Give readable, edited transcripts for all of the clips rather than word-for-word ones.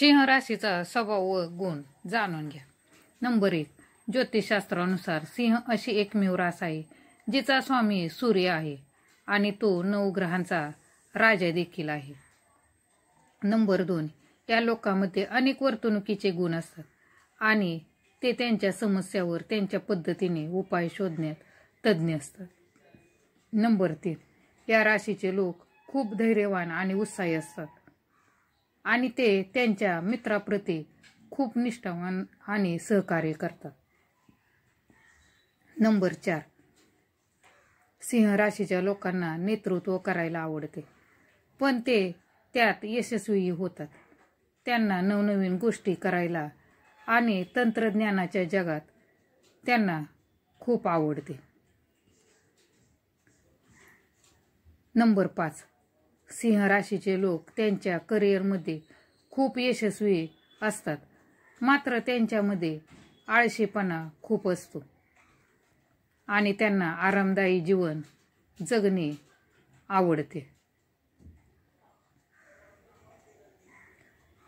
सिंह राशीचा स्वभाव व गुण जाणून घ्या. नंबर 1. ज्योतिषशास्त्रानुसार सिंह अशी एकमेव रास आहे जिचा स्वामी सूर्य आहे आणि तो 9 ग्रहांचा राजा देखील आहे. नंबर 2. या लोकांमध्ये अनेक वर्तणुकीचे गुण असतात आणि ते त्यांच्या समस्यावर त्यांच्या पद्धतीने उपाय शोधण्यात तज्ज्ञ असतात. नंबर 3. या राशीचे लोक खूप धैर्यवान आणि उत्साही असतात आणि ते त्यांच्या मित्राप्रती खूप निष्ठावान आणि सहकार्य करतात. नंबर 4. सिंह राशीच्या लोकांना नेतृत्व करायला आवडते, पण ते त्यात यशस्वी होतात. त्यांना नवनवीन गोष्टी करायला आणि तंत्रज्ञानाच्या जगात त्यांना खूप आवडते. नंबर 5. सिंह राशीचे लोक त्यांच्या करिअरमध्ये खूप यशस्वी असतात, मात्र त्यांच्यामध्ये आळशीपणा खूप असतो आणि त्यांना आरामदायी जीवन जगणे आवडते.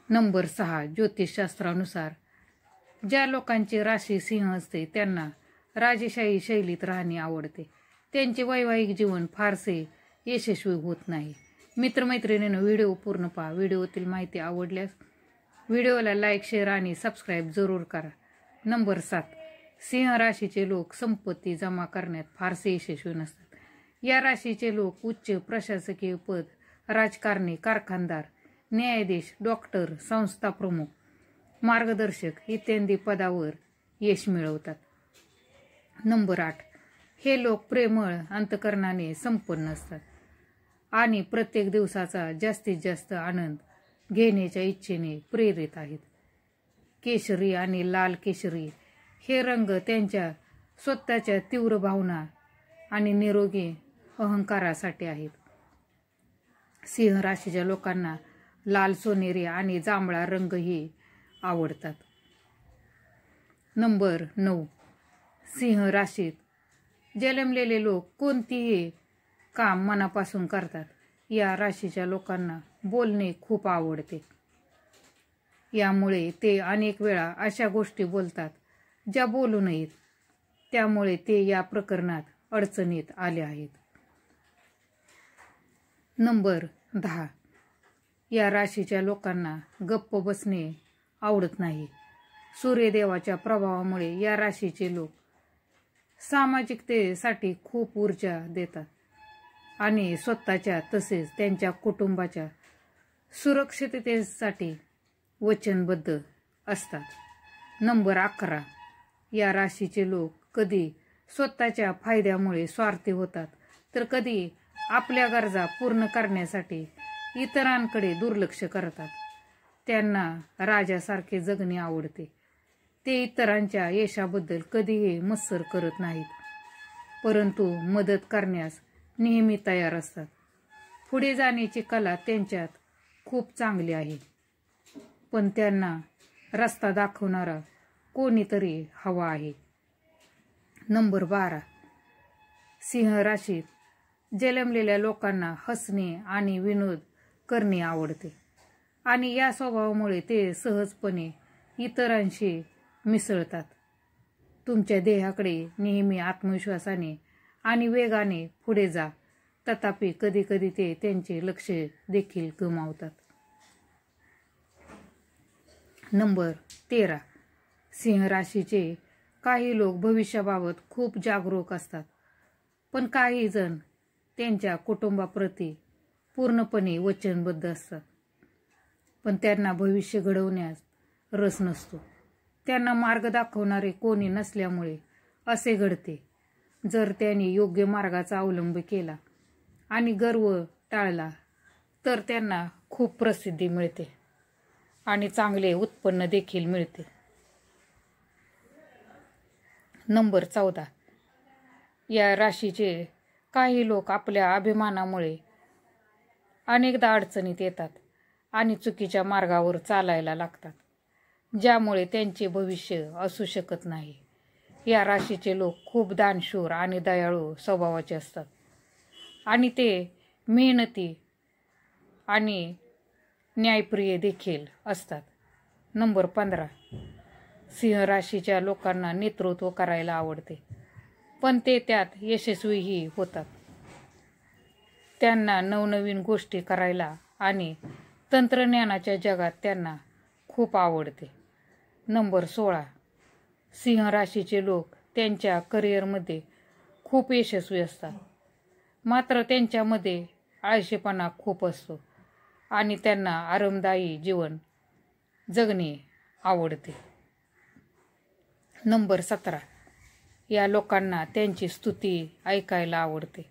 नंबर 6. ज्योतिषशास्त्रानुसार ज्या लोकांची राशी सिंह असते त्यांना राजेशाही शैलीत राहणे आवडते. त्यांचे वैवाहिक जीवन फारसे यशस्वी होत नाही. मित्रमैत्रिणींनो, व्हिडिओ पूर्ण पहा. व्हिडिओतील माहिती आवडल्यास व्हिडिओला लाईक, शेअर आणि सबस्क्राईब जरूर करा. नंबर 7. सिंह राशीचे लोक संपत्ती जमा करण्यात फारसे यशस्वी नसतात. या राशीचे लोक उच्च प्रशासकीय पद, राजकारणी, कारखानदार, न्यायाधीश, डॉक्टर, संस्था प्रमुख, मार्गदर्शक इत्यादी पदावर यश मिळवतात. नंबर 8. हे लोक प्रेमळ अंतःकरणाने संपन्न असतात आणि प्रत्येक दिवसाचा जास्तीत जास्त आनंद घेण्याच्या इच्छेने प्रेरित आहेत. केशरी आणि लाल केशरी हे रंग त्यांच्या स्वतःच्या तीव्र भावना आणि निरोगी अहंकारासाठी आहेत. सिंह राशीच्या लोकांना लाल, सोनेरी आणि जांभळा रंगही आवडतात. नंबर 9. सिंह राशीत जन्मलेले लोक कोणतीही काम मनापासून करतात. या राशीच्या लोकांना बोलणे खूप आवडते. यामुळे ते अनेक वेळा अशा गोष्टी बोलतात ज्या बोलू नयेत. त्यामुळे ते या प्रकरणात अडचणीत आले आहेत. नंबर 10. या राशीच्या लोकांना गप्प बसणे आवडत नाही. सूर्यदेवाच्या प्रभावामुळे या राशीचे लोक सामाजिकतेसाठी खूप ऊर्जा देतात आणि स्वतःच्या तसेच त्यांच्या कुटुंबाच्या सुरक्षिततेसाठी वचनबद्ध असतात. नंबर 11. या राशीचे लोक कधी स्वतःच्या फायद्यामुळे स्वार्थी होतात, तर कधी आपल्या गरजा पूर्ण करण्यासाठी इतरांकडे दुर्लक्ष करतात. त्यांना राजासारखे जगणे आवडते. ते इतरांच्या यशाबद्दल कधीही मत्सर करत नाहीत, परंतु मदत करण्यास नेहमी तयार असतात. पुढे जाण्याची कला त्यांच्यात खूप चांगली आहे, पण त्यांना रस्ता दाखवणारा कोणीतरी हवा आहे. नंबर 12. सिंह राशीत जन्मलेल्या लोकांना हसणे आणि विनोद करणे आवडते आणि या स्वभावामुळे ते सहजपणे इतरांशी मिसळतात. तुमच्या देहाकडे नेहमी आत्मविश्वासाने आणि वेगाने पुढे जा, तथापि कधीकधी ते त्यांचे लक्ष देखील गमावतात. नंबर 13. सिंह राशीचे काही लोक भविष्याबाबत खूप जागरूक असतात, पण काही जण त्यांच्या कुटुंबाप्रती पूर्णपणे वचनबद्ध असतात, पण त्यांना भविष्य घडवण्यास रस नसतो. त्यांना मार्ग दाखवणारे कोणी नसल्यामुळे असे घडते. जर त्यांनी योग्य मार्गाचा अवलंब केला आणि गर्व टाळला तर त्यांना खूप प्रसिद्धी मिळते आणि चांगले उत्पन्न देखील मिळते. नंबर 14. या राशीचे काही लोक आपल्या अभिमानामुळे अनेकदा अडचणीत येतात आणि चुकीच्या मार्गावर चालायला लागतात, ज्यामुळे त्यांचे भविष्य असू शकत नाही. या राशीचे लोक खूप दानशूर आणि दयाळू स्वभावाचे असतात आणि ते मेहनती आणि न्यायप्रिय देखील असतात. नंबर 15, सिंह राशीच्या लोकांना नेतृत्व करायला आवडते, पण ते त्यात यशस्वीही होतात. त्यांना नवनवीन गोष्टी करायला आणि तंत्रज्ञानाच्या जगात त्यांना खूप आवडते. नंबर 16, सिंह राशीचे लोक त्यांच्या करिअरमध्ये खूप यशस्वी असतात, मात्र त्यांच्यामध्ये आळशीपणा खूप असतो आणि त्यांना आरामदायी जीवन जगणे आवडते. नंबर 17, या लोकांना त्यांची स्तुती ऐकायला आवडते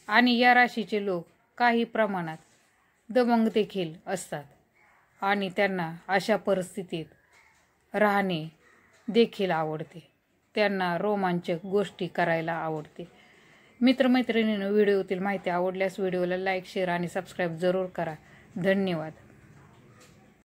आणि या राशीचे लोक काही प्रमाणात दबंग देखील असतात आणि त्यांना अशा परिस्थितीत राहणे देखील आवडते. त्यांना रोमांचक गोष्टी करायला आवडते. मित्रमैत्रिणींनो, व्हिडिओतील माहिती आवडल्यास व्हिडिओला लाईक, शेअर आणि सबस्क्राईब जरूर करा. धन्यवाद.